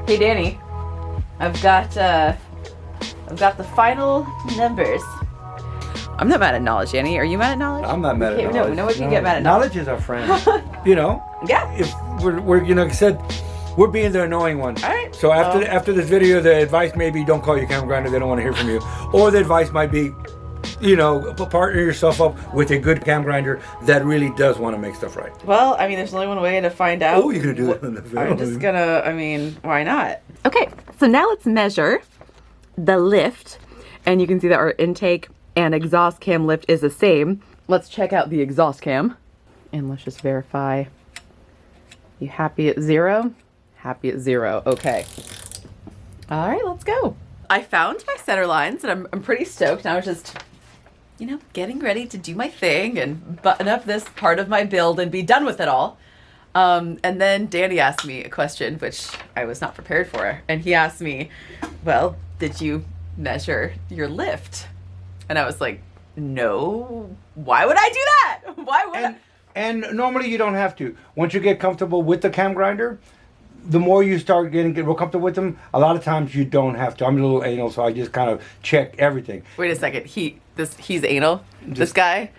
Hey Danny, I've got the final numbers. I'm not mad at knowledge, Danny. Are you mad at knowledge? I'm not mad at knowledge. No, no one can get mad at knowledge. Knowledge is our friend. You know. Yeah. If we're like I said, we're being the annoying one. All right. So after this video, the advice may be don't call your camera grinder. They don't want to hear from you. Or the advice might be, partner yourself up with a good cam grinder that really does want to make stuff right. Well, I mean, there's only one way to find out. Oh, you're gonna do that in the video. I'm just gonna. I mean, why not? Okay. So now let's measure the lift, and you can see that our intake and exhaust cam lift is the same. Let's check out the exhaust cam, and let's just verify. You happy at 0? Happy at 0. Okay. All right, let's go. I found my center lines, and I'm pretty stoked. I was just, getting ready to do my thing and button up this part of my build and be done with it all. And then Danny asked me a question, which I was not prepared for. And he asked me, well, did you measure your lift? And I was like, no, why would I do that? Why would I? And normally you don't have to. Once you get comfortable with the cam grinder, the more you start get real comfortable with them, a lot of times you don't have to. I'm a little anal, so I just kind of check everything. Wait a second. He's anal? This guy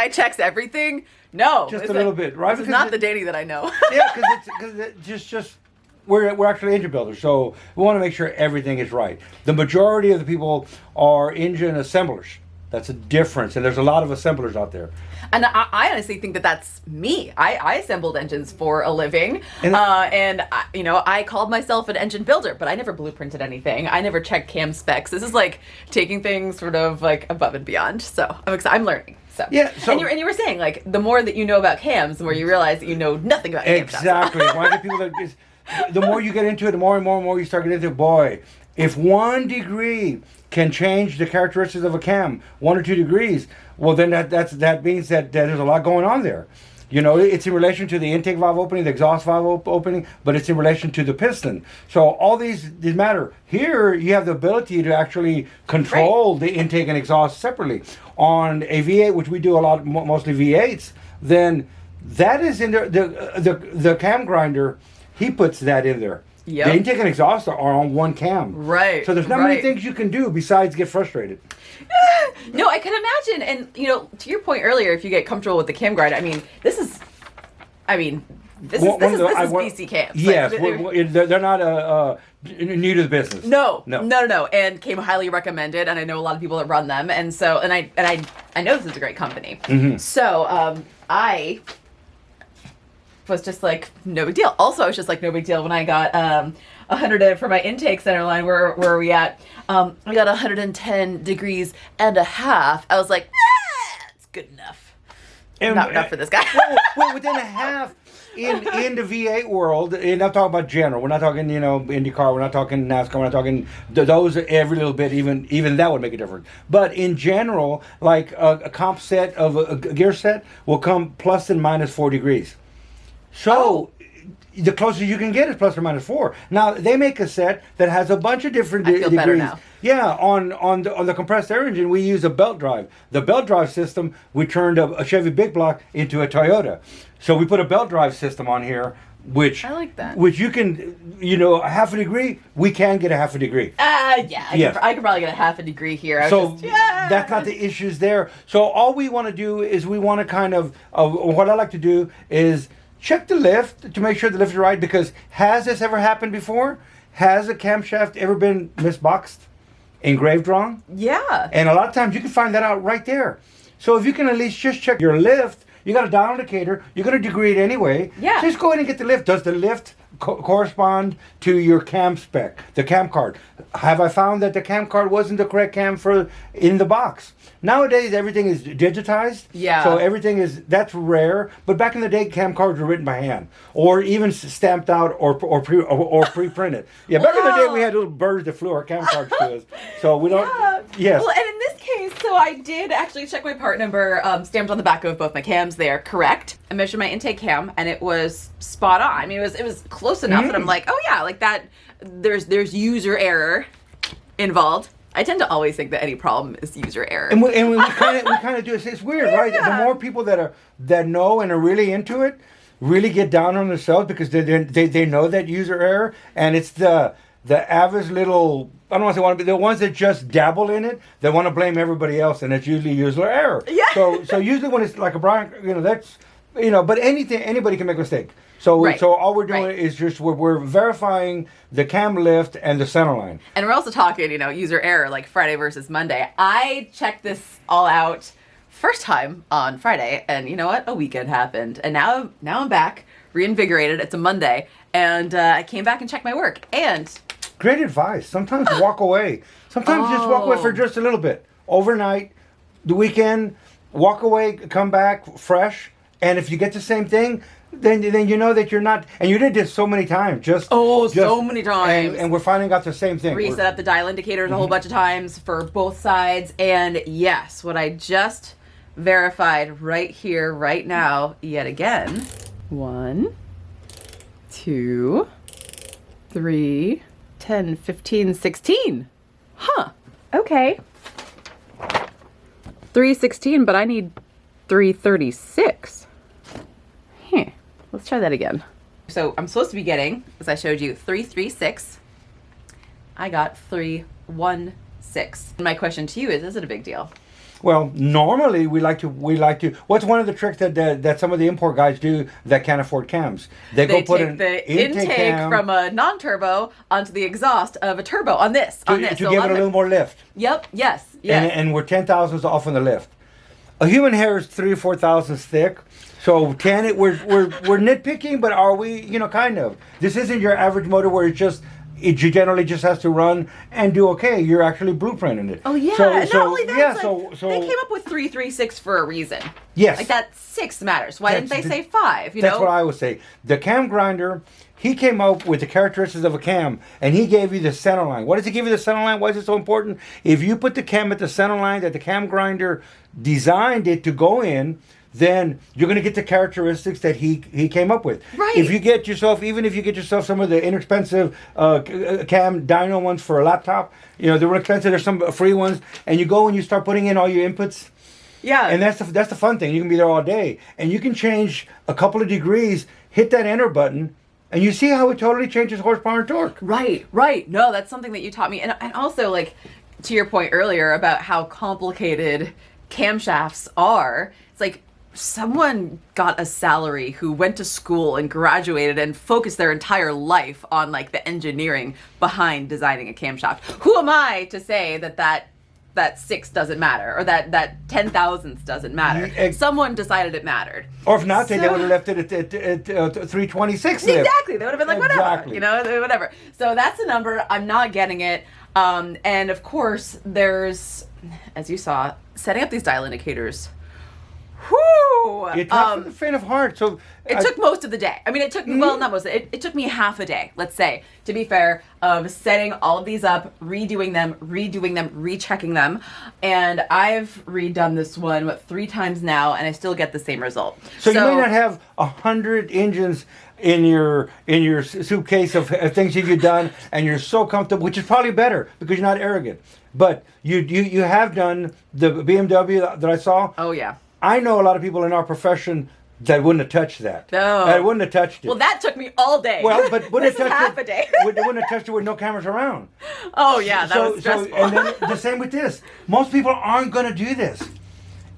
checks everything? No. Just a little bit, right? This is not the Danny that I know. Yeah, because it's just we're actually engine builders, so we want to make sure everything is right. The majority of the people are engine assemblers. That's a difference, and there's a lot of assemblers out there. And I honestly think that that's me. I assembled engines for a living, and I called myself an engine builder, but I never blueprinted anything. I never checked cam specs. This is like taking things sort of like above and beyond. So I'm excited. I'm learning. So yeah. So and you were saying like the more that you know about cams, the more you realize that you know nothing about cams. Exactly. Why do people the more you get into it, the more and more you start getting into it. Boy, if 1 degree can change the characteristics of a cam, 1 or 2 degrees, well then that means that there's a lot going on there. It's in relation to the intake valve opening, the exhaust valve opening, but it's in relation to the piston. So all these matter. Here you have the ability to actually control the intake and exhaust separately. On a V8, which we do a lot, mostly V8s, then that is in there. The cam grinder, he puts that in there. Yep. The intake and exhaust are on one cam. Right. So there's not many things you can do besides get frustrated. No, I can imagine. And, to your point earlier, if you get comfortable with the cam grinder, this is BC cams. Yes, they're not new to the business. No. And came highly recommended, and I know a lot of people that run them. And so, and I know this is a great company. Mm-hmm. So I was just like, no big deal. Also, I was just like, no big deal when I got 100 for my intake center line. Where are we at? I got 110 degrees and a half. I was like, it's good enough. Not enough for this guy. well, within a half in the V8 world, and I'm talking about general. We're not talking, IndyCar. We're not talking NASCAR. We're not talking those every little bit. Even that would make a difference. But in general, like a comp set of a gear set will come plus and minus 4 degrees. So the closer you can get is plus or minus 4. Now they make a set that has a bunch of different degrees. Better now. Yeah, on the compressed air engine we use a belt drive. The belt drive system, we turned a Chevy Big Block into a Toyota. So we put a belt drive system on here, which I like that. Which you can, a half a degree. We can get a half a degree. I could probably get a half a degree here. That's not the issues there. So all we want to do is we want to kind of what I like to do is check the lift to make sure the lift is right, because has this ever happened before? Has a camshaft ever been misboxed, engraved wrong? Yeah. And a lot of times you can find that out right there. So if you can at least just check your lift, you got a dial indicator, you're going to degree it anyway. Yeah. Just go ahead and get the lift. Does the lift correspond to your cam spec, the cam card? Have I found that the cam card wasn't the correct cam for in the box? Nowadays everything is digitized. Yeah. So that's rare. But back in the day, cam cards were written by hand, or even stamped out, or pre-printed. Yeah. Back in the day, we had little birds that flew our cam cards to us. So we don't. Yeah. Yes. Well, and in this case, so I did actually check my part number stamped on the back of both my cams. They are correct. I measured my intake cam, and it was spot on. I mean, it was close enough that I'm like, oh yeah, like that. There's user error involved. I tend to always think that any problem is user error. And we kind of do it. It's weird, right? The more people that know and are really into it, really get down on themselves because they know that user error, and it's the average little, I don't want to say want to be the ones that just dabble in it, they want to blame everybody else, and it's usually user error. Yeah. So usually when it's like a Brian, that's but anybody can make a mistake. So Right. so all we're doing Right. is just we're verifying the cam lift and the center line. And we're also talking, user error, like Friday versus Monday. I checked this all out first time on Friday, and you know what? A weekend happened, and now I'm back, reinvigorated. It's a Monday, and I came back and checked my work, and Great advice. Sometimes walk away. Sometimes just walk away for just a little bit. Overnight, the weekend, walk away, come back fresh. And if you get the same thing, then you know that you're not. And you did this so many times. so many times. And we're finding out the same thing. Reset up the dial indicators a whole bunch of times for both sides. And yes, what I just verified right here, right now, yet again. 1, 2, 3, 10, 15, 16. Huh. Okay. 316, but I need 336. Let's try that again. So I'm supposed to be getting, as I showed you, 336. I got 316. My question to you is it a big deal? Well, normally we like to. What's one of the tricks that some of the import guys do that can't afford cams? They go put take the intake from a non-turbo onto the exhaust of a turbo on this. to So give it a little more lift. Yep. Yes. And we're 10,000s off on the lift. A human hair is 3 or 4 thousandths thick. So 10, we're nitpicking, but are we? Kind of. This isn't your average motor where it generally just has to run and do okay. You're actually blueprinting it. Oh yeah. And not only that, they came up with 336 for a reason. Yes. Like that 6 matters. Why didn't they say 5? That's what I would say. The cam grinder, he came up with the characteristics of a cam, and he gave you the center line. What does he give you the center line? Why is it so important? If you put the cam at the center line that the cam grinder designed it to go in, then you're going to get the characteristics that he came up with. Right. Even if you get yourself some of the inexpensive cam dyno ones for a laptop, they're expensive. There's some free ones, and you go and you start putting in all your inputs. Yeah. And that's the fun thing. You can be there all day, and you can change a couple of degrees. Hit that enter button, and you see how it totally changes horsepower and torque. Right. No, that's something that you taught me, and also like to your point earlier about how complicated camshafts are. It's like someone got a salary who went to school and graduated and focused their entire life on like the engineering behind designing a camshaft. Who am I to say that 6 doesn't matter, or that 10 thousandths doesn't matter? Someone decided it mattered. Or if not, they would have left it at 326. Exactly. They would have been like, Exactly. whatever, whatever. So that's the number. I'm not getting it. And of course, there's, as you saw, setting up these dial indicators. Whoo! It's not for the faint of heart. So it took most of the day. I mean, it took, well, not most of it. It took me half a day, let's say, to be fair, of setting all of these up, redoing them, rechecking them. And I've redone this one, 3 times now, and I still get the same result. So you may not have 100 engines in your suitcase of things that you've done, and you're so comfortable, which is probably better because you're not arrogant. But you have done the BMW that I saw. Oh, yeah. I know a lot of people in our profession that wouldn't have touched that. No. That wouldn't have touched it. Well, that took me all day. Well, but wouldn't This is have touched half a day. wouldn't have touched it with no cameras around. Oh, yeah, that was stressful. And then the same with this. Most people aren't going to do this.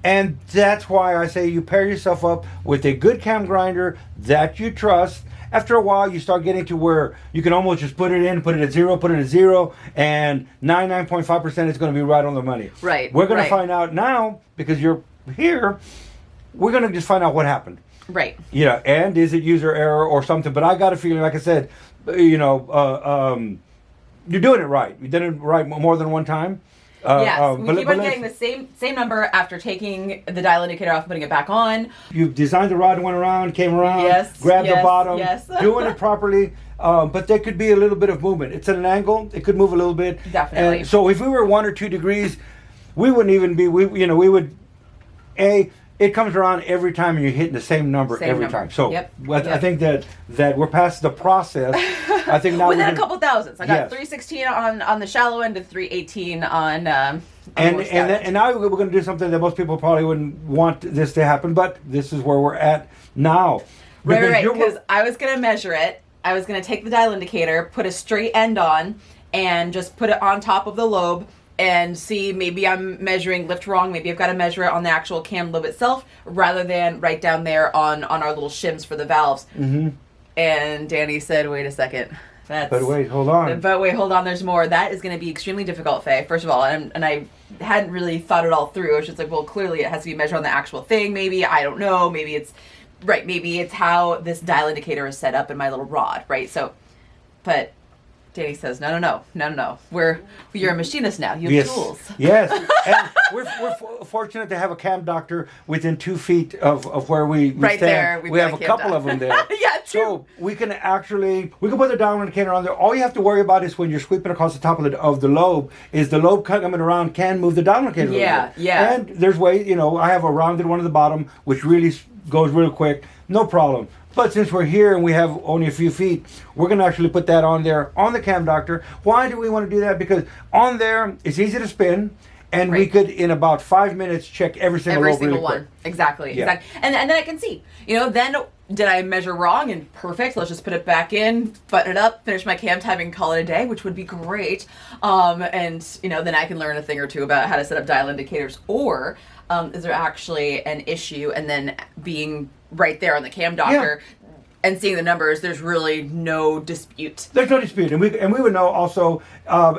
And that's why I say you pair yourself up with a good cam grinder that you trust. After a while, you start getting to where you can almost just put it at zero, and 99.5% is going to be right on the money. Right. We're going to find out now, because you're here, we're going to just find out what happened. Right. And is it user error or something? But I got a feeling, like I said, you're doing it right. You did it right more than one time. Yes, we keep on getting the same number after taking the dial indicator off and putting it back on. You designed the rod and went around, came around, grabbed the bottom, doing it properly. But there could be a little bit of movement. It's at an angle. It could move a little bit. Definitely. And so if we were 1 or 2 degrees, we wouldn't even be. We would. It comes around every time, and you're hitting the same number every time. So I think that we're past the process. I think now within a couple thousandths. I got 316 on the shallow end and 318 on. And now we're going to do something that most people probably wouldn't want this to happen, but this is where we're at now. Right, because I was going to measure it. I was going to take the dial indicator, put a straight end on, and just put it on top of the lobe and see, maybe I'm measuring lift wrong. Maybe I've got to measure it on the actual cam lobe itself rather than right down there on our little shims for the valves. Mm-hmm. And Danny said, wait a second. But wait, hold on. But wait, hold on. There's more. That is going to be extremely difficult, Faye. First of all, and I hadn't really thought it all through. I was just like, well, clearly it has to be measured on the actual thing. Maybe, I don't know. Maybe it's right. Maybe it's how this dial indicator is set up in my little rod, right? So, but Danny says, no. You're a machinist now. You have tools. Yes. And we're fortunate to have a cam doctor within 2 feet of where we right stand. There. We have a couple of them there. Yeah, true. So we can put the dial indicator on there. All you have to worry about is when you're sweeping across the top of the lobe, is the lobe coming around can move the dial indicator. Yeah. And there's ways, I have a rounded one at the bottom, which really goes real quick. No problem. But since we're here and we have only a few feet, we're going to actually put that on there on the cam doctor. Why do we want to do that? Because on there, it's easy to spin, and we could, in about 5 minutes, check every single lobe really one. Quick. Exactly. And then I can see. Then did I measure wrong? And perfect. Let's just put it back in, button it up, finish my cam timing, call it a day, which would be great. And then I can learn a thing or two about how to set up dial indicators. Or is there actually an issue? And then being right there on the cam doctor and seeing the numbers, there's really no dispute. There's no dispute, and we would know also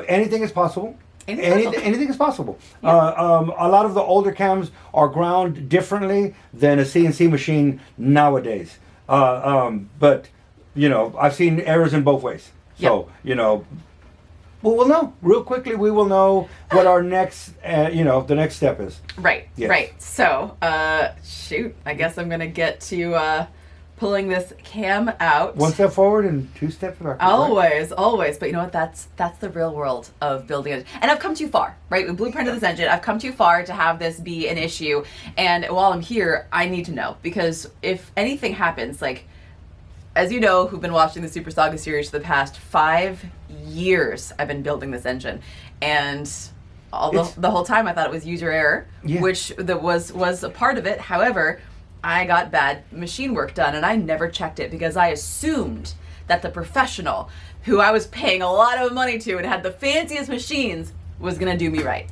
anything is possible. Anything is possible. Yeah. A lot of the older cams are ground differently than a CNC machine nowadays. But I've seen errors in both ways. So we'll know real quickly. We will know what our next, the next step is. Right. Yes. Right. So, shoot. I guess I'm gonna get to pulling this cam out. 1 step forward and 2 steps back. Always. But you know what? That's the real world of building it. And I've come too far, right? We blueprinted this engine. I've come too far to have this be an issue. And while I'm here, I need to know, because if anything happens, like, as you know, who've been watching the Super Saga series for the past 5 years, I've been building this engine, and the whole time I thought it was user error, which was a part of it. However, I got bad machine work done, and I never checked it because I assumed that the professional who I was paying a lot of money to and had the fanciest machines was going to do me right.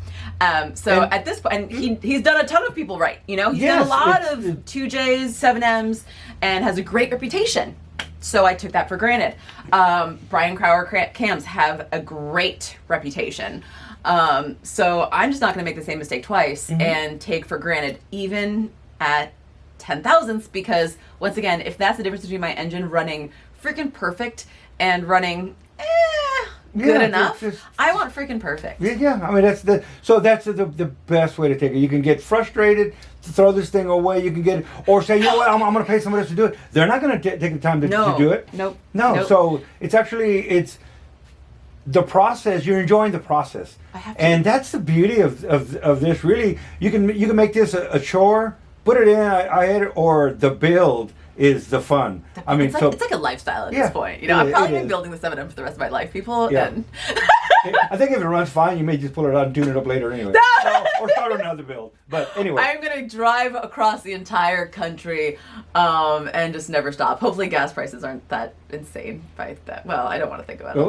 So at this point, and he's done a ton of people right. He's done a lot of 2Js, 7Ms, and has a great reputation. So I took that for granted. Brian Crowder cams have a great reputation. So I'm just not going to make the same mistake twice and take for granted, even at 10,000ths, because once again, if that's the difference between my engine running freaking perfect and running good enough, I want freaking perfect. Yeah. I mean, that's the best way to take it. You can get frustrated, throw this thing away. You can get, or say, what, I'm going to pay somebody else to do it. They're not going to take the time to do it. Nope. So it's the process. You're enjoying the process, and that's the beauty of this. Really, you can make this a chore. Put it in, I hate it, or the build is the fun. I mean, it's like a lifestyle at this point. I've probably been building the 7M for the rest of my life, people. Yeah. And I think if it runs fine, you may just pull it out and tune it up later anyway. Or start another build. But anyway. I'm going to drive across the entire country and just never stop. Hopefully gas prices aren't that insane by that. Well, I don't want to think about it.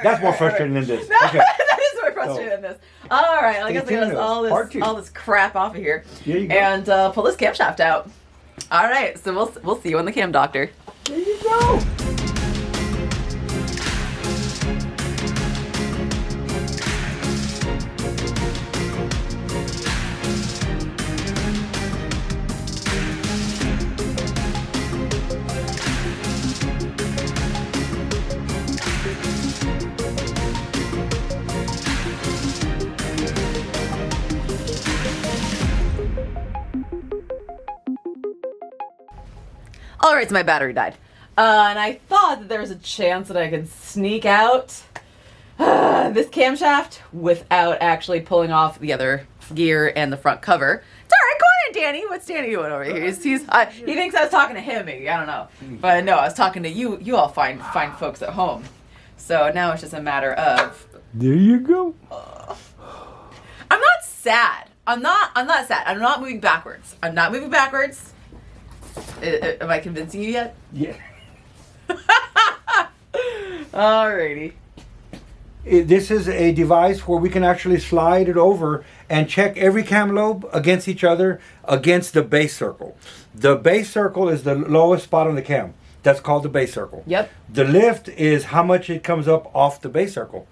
That's more frustrating than this. Okay. That is more frustrating than this. All right, I guess I got all this crap off of here. And pull this camshaft out. All right, so we'll see you on the cam doctor. There you go. All right, so my battery died. And I thought that there was a chance that I could sneak out this camshaft without actually pulling off the other gear and the front cover. It's all right, go on in, Danny. What's Danny doing over here? He thinks I was talking to him, maybe. I don't know. But no, I was talking to you all fine folks at home. So now it's just a matter of... There you go. I'm not sad. I'm not sad. I'm not moving backwards. Am I convincing you yet? Yeah. Alrighty. This is a device where we can actually slide it over and check every cam lobe against each other against the base circle. The base circle is the lowest spot on the cam. That's called the base circle. Yep. The lift is how much it comes up off the base circle.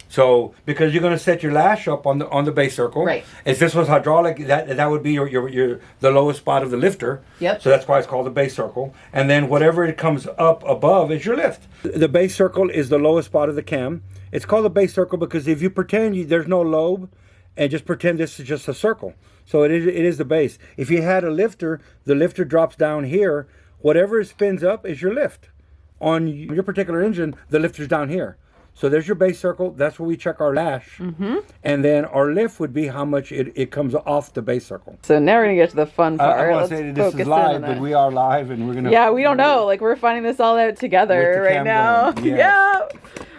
So because you're going to set your lash up on the base circle. Right. If this was hydraulic, that would be your the lowest spot of the lifter. Yep. So that's why it's called the base circle. And then whatever it comes up above is your lift. The base circle is the lowest spot of the cam. It's called the base circle because if you pretend there's no lobe and just pretend this is just a circle. So it is the base. If you had a lifter, the lifter drops down here. Whatever it spins up is your lift. On your particular engine, the lifter's down here. So there's your base circle. That's where we check our lash. Mm-hmm. And then our lift would be how much it comes off the base circle. So now we're going to get to the fun part. I want to say that this is live, but we are live and we're going to... Yeah, we don't know. Like, we're finding this all out together right now. Yes. Yeah.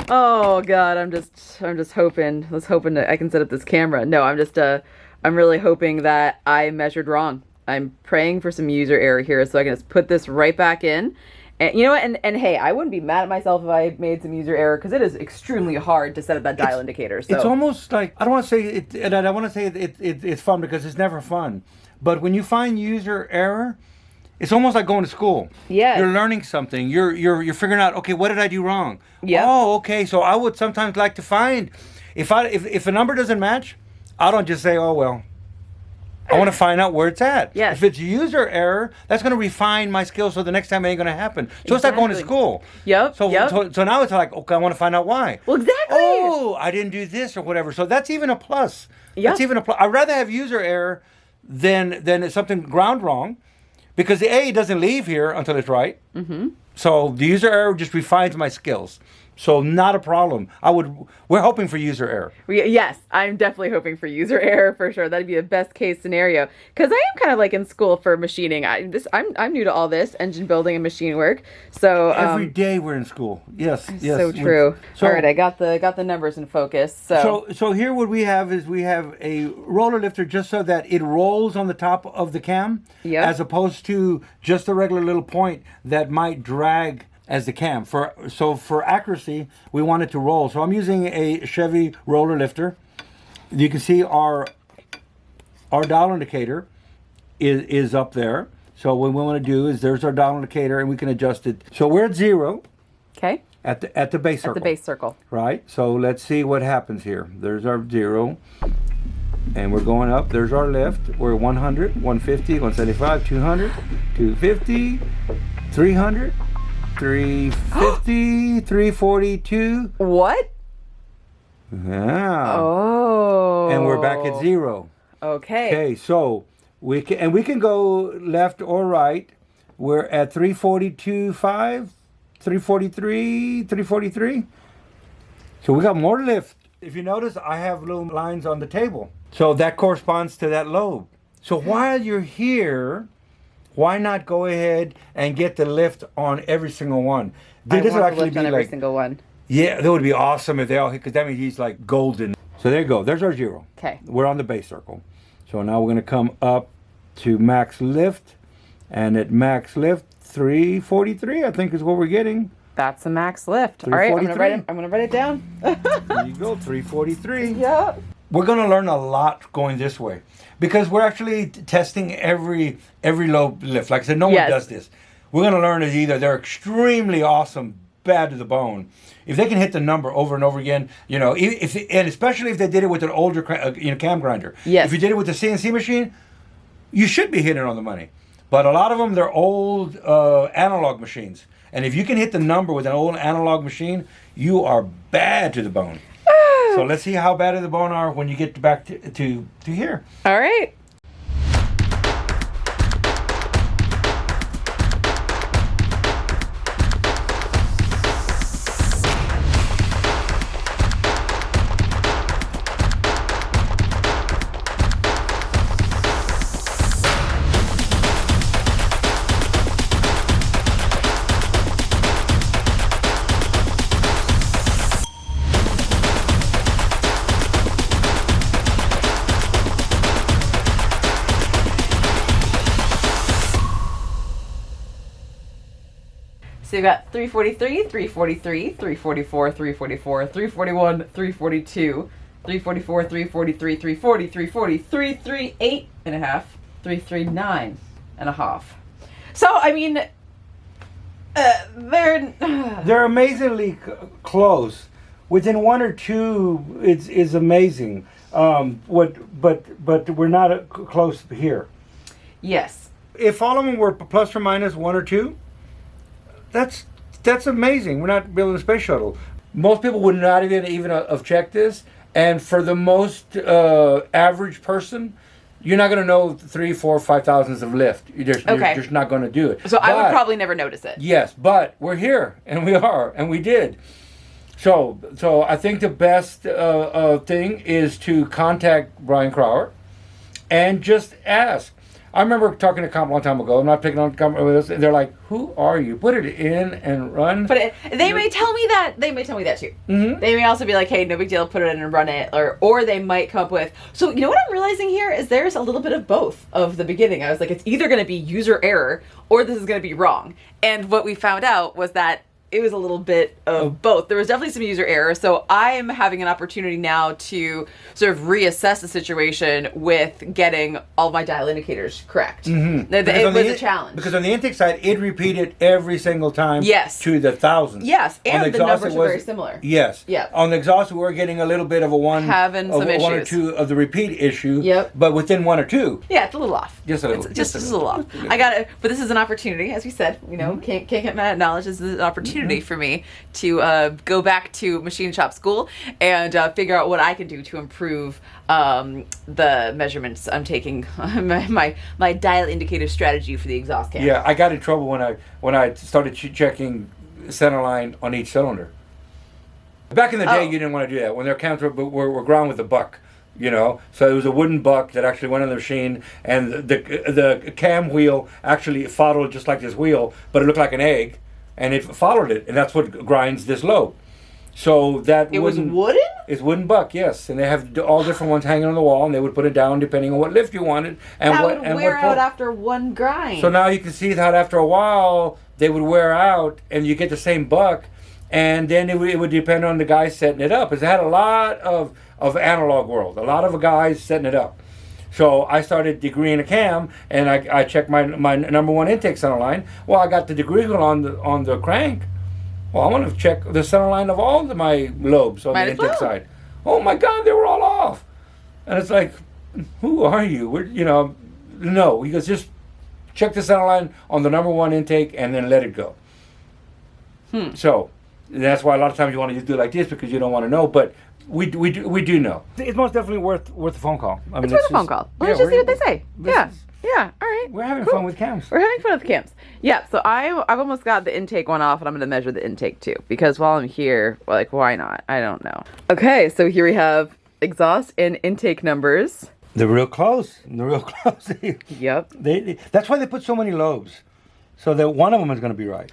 Oh, God. I'm just hoping. Let's hoping that I can set up this camera. No, I'm really hoping that I measured wrong. I'm praying for some user error here so I can just put this right back in. And you know what? And hey, I wouldn't be mad at myself if I made some user error because it is extremely hard to set up that dial indicator. So. It's almost like, I don't want to say it, and I want to say it's fun because it's never fun. But when you find user error, it's almost like going to school. Yeah. You're learning something. You're figuring out, okay, what did I do wrong? Yeah. Oh, okay. So I would sometimes like to find if a number doesn't match, I don't just say, oh well. I want to find out where it's at. Yes. If it's user error, that's going to refine my skills so the next time it ain't going to happen. So It's like going to school. Yep. So now it's like, okay, I want to find out why. Well, exactly. Oh, I didn't do this or whatever. So that's even a plus. Yep. That's even a plus. I'd rather have user error than something ground wrong because the A doesn't leave here until it's right. Mm-hmm. So the user error just refines my skills. So not a problem. We're hoping for user error. Yes, I'm definitely hoping for user error for sure. That'd be a best case scenario. Because I am kind of like in school for machining. I'm new to all this engine building and machine work. So every day we're in school. Yes. So true. All right, I got the numbers in focus. So here what we have is we have a roller lifter just so that it rolls on the top of the cam, as opposed to just a regular little point that might drag as the cam. For accuracy, we want it to roll. So I'm using a Chevy roller lifter. You can see our dial indicator is up there. So what we want to do is there's our dial indicator and we can adjust it. So we're at 0. Okay. At the base circle. At the base circle. Right. So let's see what happens here. There's our 0. And we're going up. There's our lift. We're 100, 150, 175, 200, 250, 300. 350, 342. What? Yeah. Oh. And we're back at 0. Okay. Okay, so we can go left or right. We're at 342.5, 343, 343. So we got more lift. If you notice, I have little lines on the table. So that corresponds to that lobe. So while you're here, why not go ahead and get the lift on every single one? This would actually be on every single one. Yeah, that would be awesome if they all hit, because that means he's like golden. So there you go. There's our 0. Okay. We're on the base circle. So now we're going to come up to max lift. And at max lift, 343, I think is what we're getting. That's a max lift. All right, I'm going to write it down. There you go, 343. Yep. We're going to learn a lot going this way because we're actually testing every lobe lift. Like I said, no one does this. We're going to learn is either they're extremely awesome, bad to the bone. If they can hit the number over and over again, and especially if they did it with an older cam grinder. Yes. If you did it with the CNC machine, you should be hitting on the money. But a lot of them, they're old analog machines. And if you can hit the number with an old analog machine, you are bad to the bone. So let's see how bad of the bone are when you get back to here. All right. So you've got 343, 343, 344, 344, 341, 342, 344, 343, 340, 340, 338 and a half, 339 and a half. So, I mean, they're amazingly close. Within one or two, it's amazing. But we're not close here. Yes. If all of them were plus or minus one or two, that's amazing. We're not building a space shuttle. Most people would not even have checked this, and for the most average person, you're not going to know 3, 4, 5 thousandths of lift. You're just not going to do it. So I would probably never notice it. Yes, but we're here, and we did. So I think the best thing is to contact Brian Crower and just ask. I remember talking to Comp a long time ago. I'm not picking on Comp with us. And they're like, "Who are you? Put it in and run." But they may tell me that. They may tell me that too. Mm-hmm. They may also be like, "Hey, no big deal. Put it in and run it." Or they might come up with. So you know what I'm realizing here is there's a little bit of both of the beginning. I was like, it's either going to be user error or this is going to be wrong. And what we found out was that it was a little bit of both. There was definitely some user error. So I'm having an opportunity now to sort of reassess the situation with getting all my dial indicators correct. Mm-hmm. It was a challenge. Because on the intake side, it repeated every single time to the thousands. Yes, and the numbers were very similar. Yes. Yeah. On the exhaust, we were getting a little bit of one or two of the repeat issue. Yep. But within one or two. Yeah, it's a little off. Just a little. Just a little off. I got it. But this is an opportunity, as we said. You know, can't get mad at knowledge. This is an opportunity for me to go back to machine shop school and figure out what I can do to improve the measurements I'm taking, my dial indicator strategy for the exhaust cam. Yeah, I got in trouble when I started checking center line on each cylinder. Back in the day, you didn't want to do that when their cams were ground with a buck. You know, so it was a wooden buck that actually went on the machine, and the cam wheel actually followed just like this wheel, but it looked like an egg. And it followed it, and that's what grinds this load. So that it was wooden? It's wooden buck, yes. And they have all different ones hanging on the wall, and they would put it down depending on what lift you wanted. And that would wear out after one grind. So now you can see that after a while, they would wear out, and you get the same buck, and then it would depend on the guy setting it up. Because it had a lot of analog world, a lot of guys setting it up. So I started degreeing a cam, and I checked my number one intake center line. Well, I got the degree wheel on the crank. Well, I want to check the center line of all of my lobes on the intake side. Oh my God, they were all off. And it's like, who are you? No. He goes, just check the center line on the number one intake and then let it go. So that's why a lot of times you want to just do it like this because you don't want to know, but we do know. It's most definitely worth a phone call. I mean, it's worth a phone call. Let's just see what they say. Yeah. All right. We're having fun with cams. We're having fun with cams. Yeah. So I've almost got the intake one off, and I'm going to measure the intake too because while I'm here, like, why not? I don't know. Okay. So here we have exhaust and intake numbers. They're real close. Yep. That's why they put so many lobes, so that one of them is going to be right.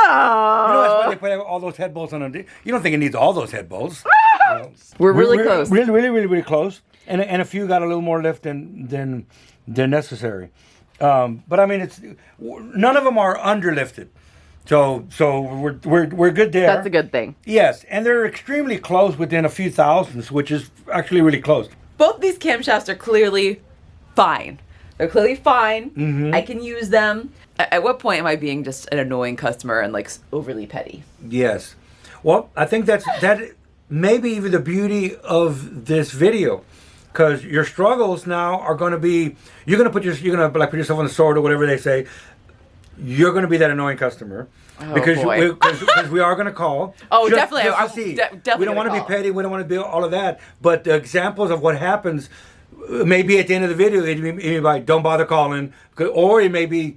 Oh. You know, that's why they put all those head bolts on them. You don't think it needs all those head bolts. We're really close. Really close. And a few got a little more lift than necessary. But I mean, none of them are underlifted. So we're good there. That's a good thing. Yes, and they're extremely close within a few thousandths, which is actually really close. Both these camshafts are clearly fine. They're clearly fine. Mm-hmm. I can use them. At what point am I being just an annoying customer and like overly petty? Yes. Well, I think that may be even the beauty of this video, because your struggles now are going to be you're going to put yourself on the sword or whatever they say. You're going to be that annoying customer. Because we are going to call. Oh, definitely. Definitely. We don't want to be petty. We don't want to be all of that. But the examples of what happens, maybe at the end of the video, it may be like, don't bother calling. Or it may be,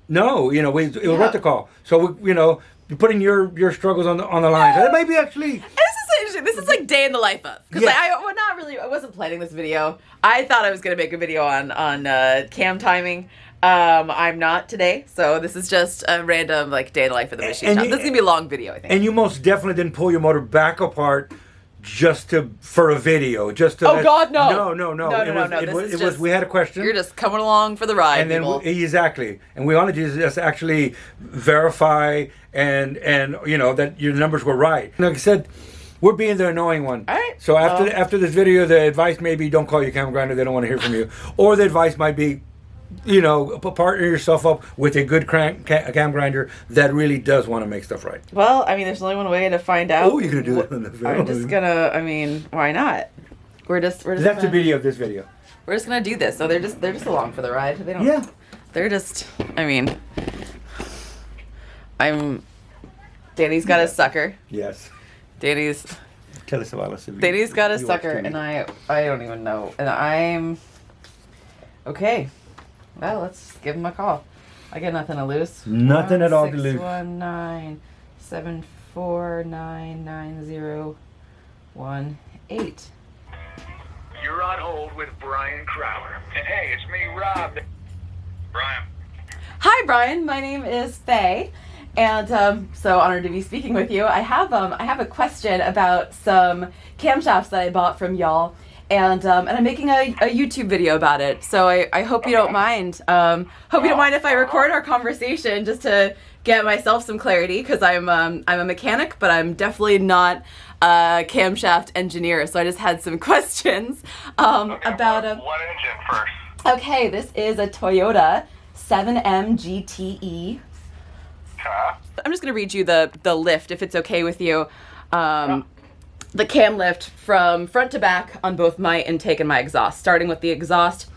no, it was worth the call. So, you're putting your struggles on the line. So it may be actually... This is like day in the life of. Because I wasn't planning this video. I thought I was going to make a video on cam timing. I'm not today, so this is just a random day in the life of the machine shop. This is gonna be a long video, I think. And you most definitely didn't pull your motor back apart just for a video, just to. Oh God, no! No. It was. We had a question. You're just coming along for the ride, and then people. Exactly, and we wanted to just actually verify and that your numbers were right. Like I said, we're being the annoying one. All right. So after this video, the advice may be don't call your cam grinder. They don't want to hear from you. Or the advice might be, partner yourself up with a good cam grinder that really does want to make stuff right. Well, I mean, there's only one way to find out. Oh, you're gonna do it on the video. I'm just gonna. I mean, why not? We're just. That's the video of this video. We're just gonna do this. So they're just along for the ride. They don't. Yeah. They're just. I mean. Danny's got a sucker. Yes. Danny's Tell us about us. Danny's got a sucker, and I don't even know. And I'm. Okay. Well, let's just give him a call. I got nothing to lose. Nothing at all to lose. 619-749-9018. You're on hold with Brian Crowder. And hey, it's me, Rob. Brian. Hi, Brian. My name is Faye, and so honored to be speaking with you. I have a question about some camshafts that I bought from y'all, and I'm making a YouTube video about it. So I hope you don't mind. Hope you don't mind if I record our conversation just to get myself some clarity, because I'm a mechanic, but I'm definitely not a camshaft engineer. So I just had some questions about what engine first? Okay, this is a Toyota 7M GTE. I'm just going to read you the lift, if it's okay with you. The cam lift from front to back on both my intake and my exhaust. Starting with the exhaust,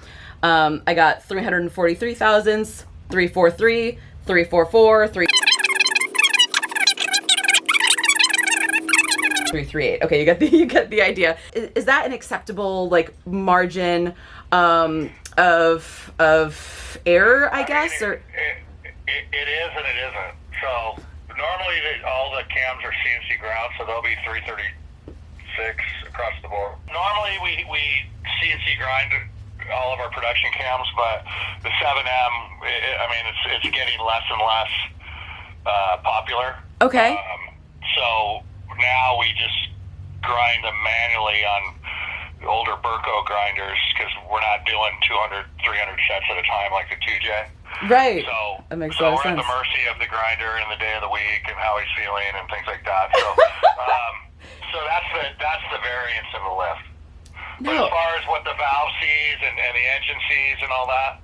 I got 343 thousandths, 343, 344, 338. Okay, you get the idea. Is that an acceptable margin of error, I guess? Or it is and it isn't. So normally all the cams are CNC ground, so they'll be 336 across the board. Normally we CNC grind all of our production cams, but the 7M, it's getting less and less popular. Okay. So now we just grind them manually on older Burco grinders, because we're not doing 200, 300 sets at a time like the 2J. Right. So that makes a lot of we're sense. at the mercy of the grinder and the day of the week and how he's feeling and things like that. So, so that's the variance in the lift. But as far as what the valve sees and the engine sees and all that,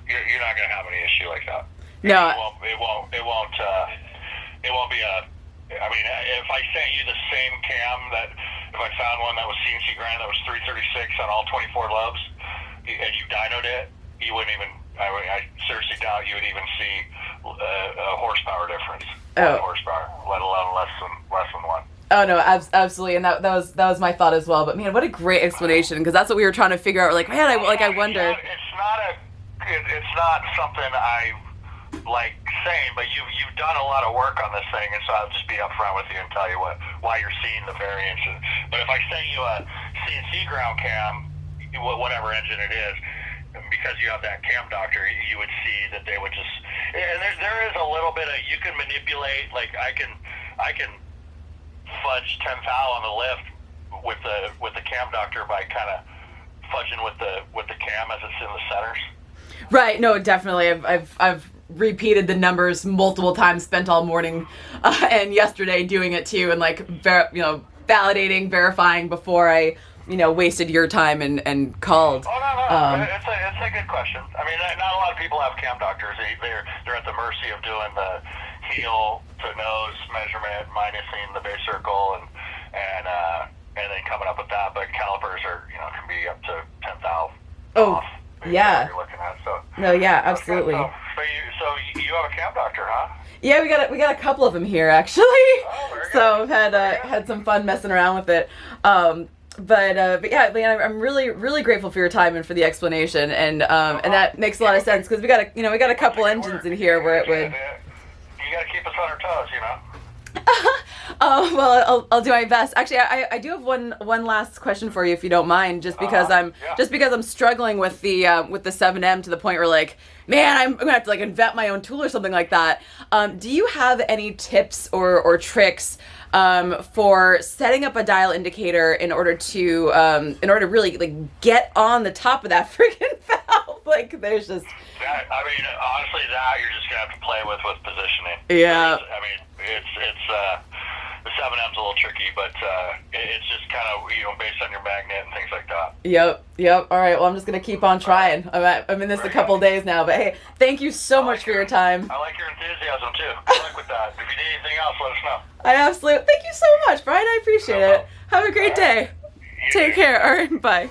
you're not going to have any issue like that. No. It won't be a. I mean, if I sent you the same cam if I found one that was CNC grind that was 336 on all 24 lobes, and you dynoed it, you wouldn't even. I seriously doubt you would even see a horsepower difference. Oh. Horsepower, let alone less than one. Oh no, absolutely, and that was my thought as well. But man, what a great explanation, because that's what we were trying to figure out. We're like, man, I wonder. It's not something I like saying, but you've done a lot of work on this thing, and so I'll just be upfront with you and tell you why you're seeing the variances. But if I sent you a CNC ground cam, whatever engine it is, because you have that cam doctor, you would see that they would just. And there is a little bit of, you can manipulate. Like I can fudge 10 thou on the lift with the cam doctor by kind of fudging with the cam as it's in the centers. Right. No, definitely. I've repeated the numbers multiple times, spent all morning and yesterday doing it too, and validating, verifying before I wasted your time and called. Oh no, it's a good question. I mean, not a lot of people have cam doctors. They're at the mercy of doing the heel to nose measurement, minusing the base circle, and then coming up with that. But calipers can be up to 10 thou. Oh, off. yeah. You're looking at, so. No, yeah, absolutely. So you have a cam doctor, huh? Yeah, we got a couple of them here actually. Oh, very good. So I've had some fun messing around with it. But yeah, Leanne, I'm really grateful for your time and for the explanation, and that makes a lot of sense, because we got a couple engines in here where it would. You got to keep us on our toes, Oh well, I'll do my best. Actually, I do have one last question for you, if you don't mind, just because I'm struggling with the 7M to the point where man, I'm gonna have to invent my own tool or something like that. Do you have any tips or tricks for setting up a dial indicator in order to really like get on the top of that freaking valve. Like there's just that, I mean, honestly, that you're just gonna have to play with positioning. Yeah. I mean, it's the 7M's a little tricky, but it's just kind of, you know, based on your magnet and things like that. Yep. All right. Well, I'm just gonna keep on trying. I'm in this a couple days now, but hey, thank you so much for your time. I like your enthusiasm too. Good luck with that. If you need anything else, let us know. I absolutely thank you so much, Brian. I appreciate it. Have a great day. Take care. All right. Bye.